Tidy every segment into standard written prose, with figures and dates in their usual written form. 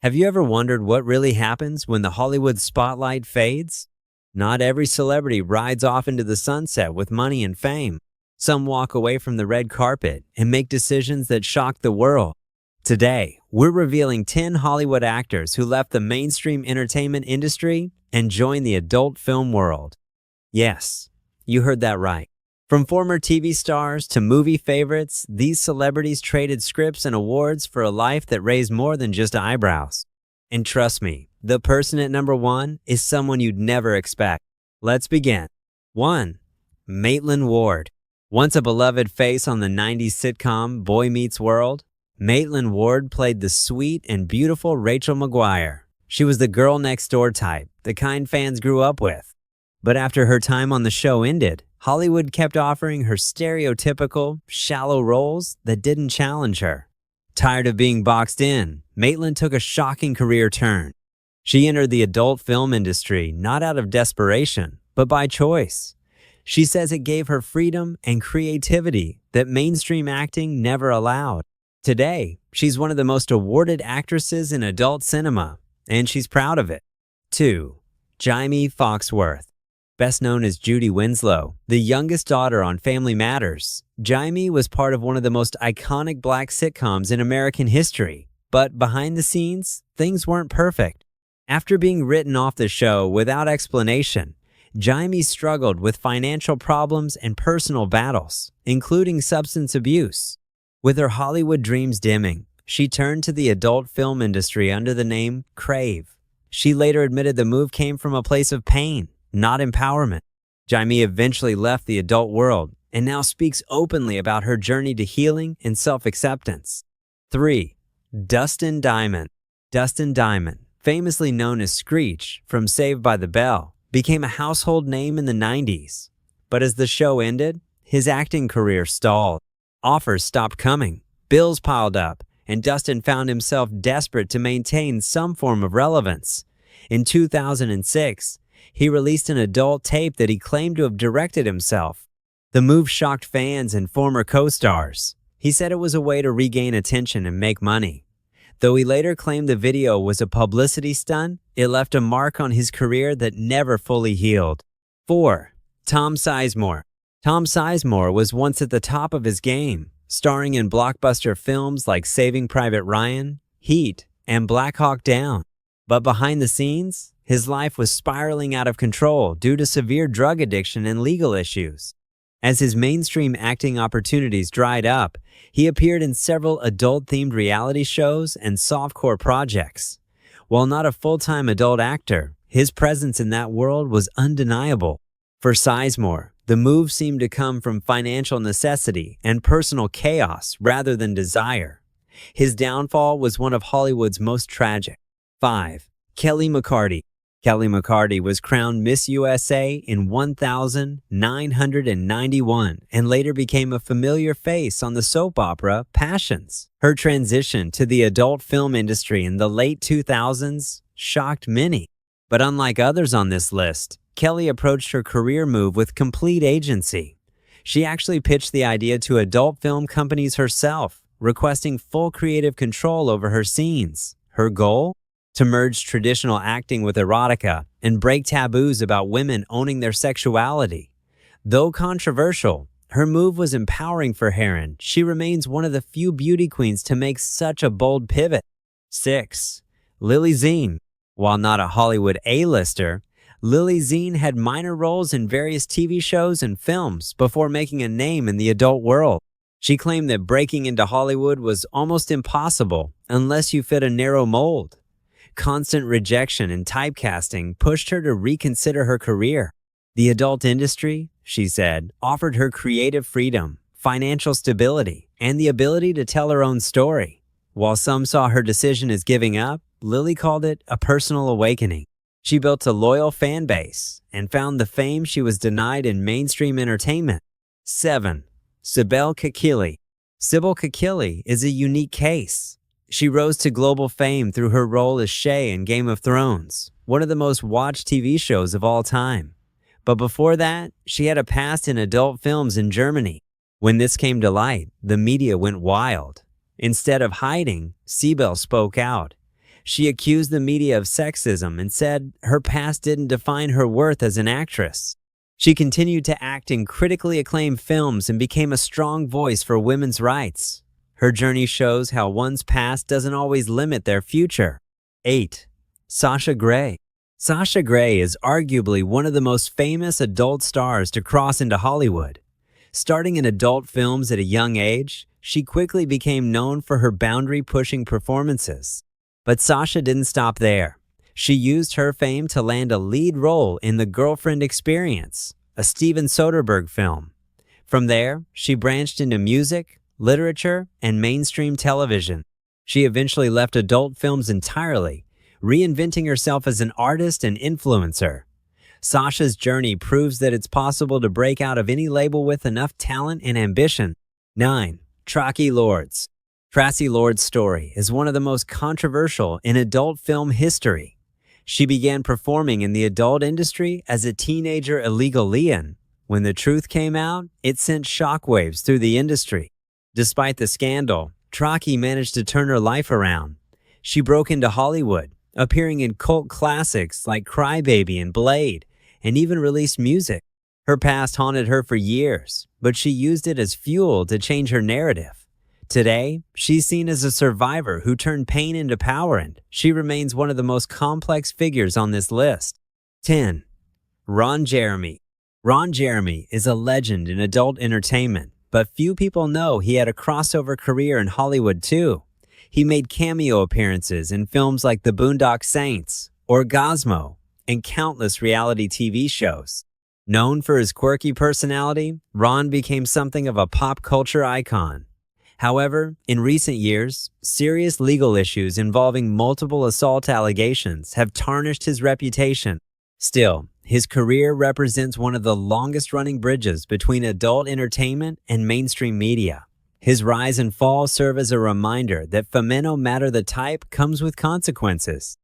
Have you ever wondered what really happens when the Hollywood spotlight fades? Not every celebrity rides off into the sunset with money and fame. Some walk away from the red carpet and make decisions that shock the world. Today, we're revealing 10 Hollywood actors who left the mainstream entertainment industry and joined the adult film world. Yes, you heard that right. From former TV stars to movie favorites, these celebrities traded scripts and awards for a life that raised more than just eyebrows. And trust me, the person at number 1 is someone you'd never expect. Let's begin. 1. Maitland Ward. Once a beloved face on the 90s sitcom Boy Meets World, Maitland Ward played the sweet and beautiful Rachel McGuire. She was the girl next door type, the kind fans grew up with. But after her time on the show ended, Hollywood kept offering her stereotypical, shallow roles that didn't challenge her. Tired of being boxed in, Maitland took a shocking career turn. She entered the adult film industry not out of desperation, but by choice. She says it gave her freedom and creativity that mainstream acting never allowed. Today, she's one of the most awarded actresses in adult cinema, and she's proud of it. 2. Jaimee Foxworth. Best known as Judy Winslow, the youngest daughter on Family Matters, Jaimee was part of one of the most iconic black sitcoms in American history. But behind the scenes, things weren't perfect. After being written off the show without explanation, Jaimee struggled with financial problems and personal battles, including substance abuse. With her Hollywood dreams dimming, she turned to the adult film industry under the name Crave. She later admitted the move came from a place of pain, not empowerment. Jaimee eventually left the adult world and now speaks openly about her journey to healing and self-acceptance. 3. Dustin Diamond. Dustin Diamond, famously known as Screech from Saved by the Bell, became a household name in the 90s. But as the show ended, his acting career stalled. Offers stopped coming, bills piled up, and Dustin found himself desperate to maintain some form of relevance. In 2006, he released an adult tape that he claimed to have directed himself. The move shocked fans and former co-stars. He said it was a way to regain attention and make money. Though he later claimed the video was a publicity stunt, it left a mark on his career that never fully healed. 4. Tom Sizemore. Tom Sizemore was once at the top of his game, starring in blockbuster films like Saving Private Ryan, Heat, and Black Hawk Down. But behind the scenes, his life was spiraling out of control due to severe drug addiction and legal issues. As his mainstream acting opportunities dried up, he appeared in several adult-themed reality shows and softcore projects. While not a full-time adult actor, his presence in that world was undeniable. For Sizemore, the move seemed to come from financial necessity and personal chaos rather than desire. His downfall was one of Hollywood's most tragic. 5. Kelli McCarty. Kelli McCarty was crowned Miss USA in 1991 and later became a familiar face on the soap opera Passions. Her transition to the adult film industry in the late 2000s shocked many. But unlike others on this list, Kelli approached her career move with complete agency. She actually pitched the idea to adult film companies herself, requesting full creative control over her scenes. Her goal? To merge traditional acting with erotica and break taboos about women owning their sexuality. Though controversial, her move was empowering for Heron. She remains one of the few beauty queens to make such a bold pivot. 6. Lilli Xene. While not a Hollywood A-lister, Lilli Xene had minor roles in various TV shows and films before making a name in the adult world. She claimed that breaking into Hollywood was almost impossible unless you fit a narrow mold. Constant rejection and typecasting pushed her to reconsider her career. The adult industry, she said, offered her creative freedom, financial stability, and the ability to tell her own story. While some saw her decision as giving up, Lilli called it a personal awakening. She built a loyal fan base and found the fame she was denied in mainstream entertainment. 7. Sibel Kekilli. Sibel Kekilli is a unique case. She rose to global fame through her role as Shay in Game of Thrones, one of the most watched TV shows of all time. But before that, she had a past in adult films in Germany. When this came to light, the media went wild. Instead of hiding, Sibel spoke out. She accused the media of sexism and said her past didn't define her worth as an actress. She continued to act in critically acclaimed films and became a strong voice for women's rights. Her journey shows how one's past doesn't always limit their future. 8. Sasha Grey. Sasha Grey is arguably one of the most famous adult stars to cross into Hollywood. Starting in adult films at a young age, she quickly became known for her boundary-pushing performances. But Sasha didn't stop there. She used her fame to land a lead role in The Girlfriend Experience, a Steven Soderbergh film. From there, she branched into music, literature, and mainstream television. She eventually left adult films entirely, reinventing herself as an artist and influencer. Sasha's journey proves that it's possible to break out of any label with enough talent and ambition. 9. Traci Lords. Traci Lords' story is one of the most controversial in adult film history. She began performing in the adult industry as a teenager illegally. When the truth came out, it sent shockwaves through the industry. Despite the scandal, Traci managed to turn her life around. She broke into Hollywood, appearing in cult classics like Cry Baby and Blade, and even released music. Her past haunted her for years, but she used it as fuel to change her narrative. Today, she's seen as a survivor who turned pain into power, and she remains one of the most complex figures on this list. 10. Ron Jeremy. Ron Jeremy is a legend in adult entertainment, but few people know he had a crossover career in Hollywood too. He made cameo appearances in films like The Boondock Saints, Orgasmo, and countless reality TV shows. Known for his quirky personality, Ron became something of a pop culture icon. However, in recent years, serious legal issues involving multiple assault allegations have tarnished his reputation. Still, his career represents one of the longest-running bridges between adult entertainment and mainstream media. His rise and fall serve as a reminder that fame no matter the type comes with consequences.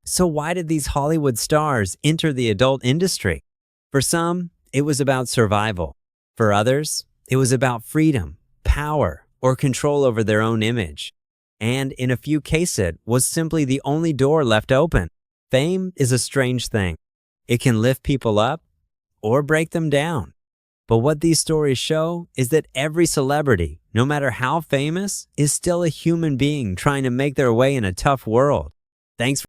So why did these Hollywood stars enter the adult industry? For some, it was about survival. For others, it was about freedom, power, or control over their own image. And in a few cases, it was simply the only door left open. Fame is a strange thing. It can lift people up or break them down. But what these stories show is that every celebrity, no matter how famous, is still a human being trying to make their way in a tough world. Thanks for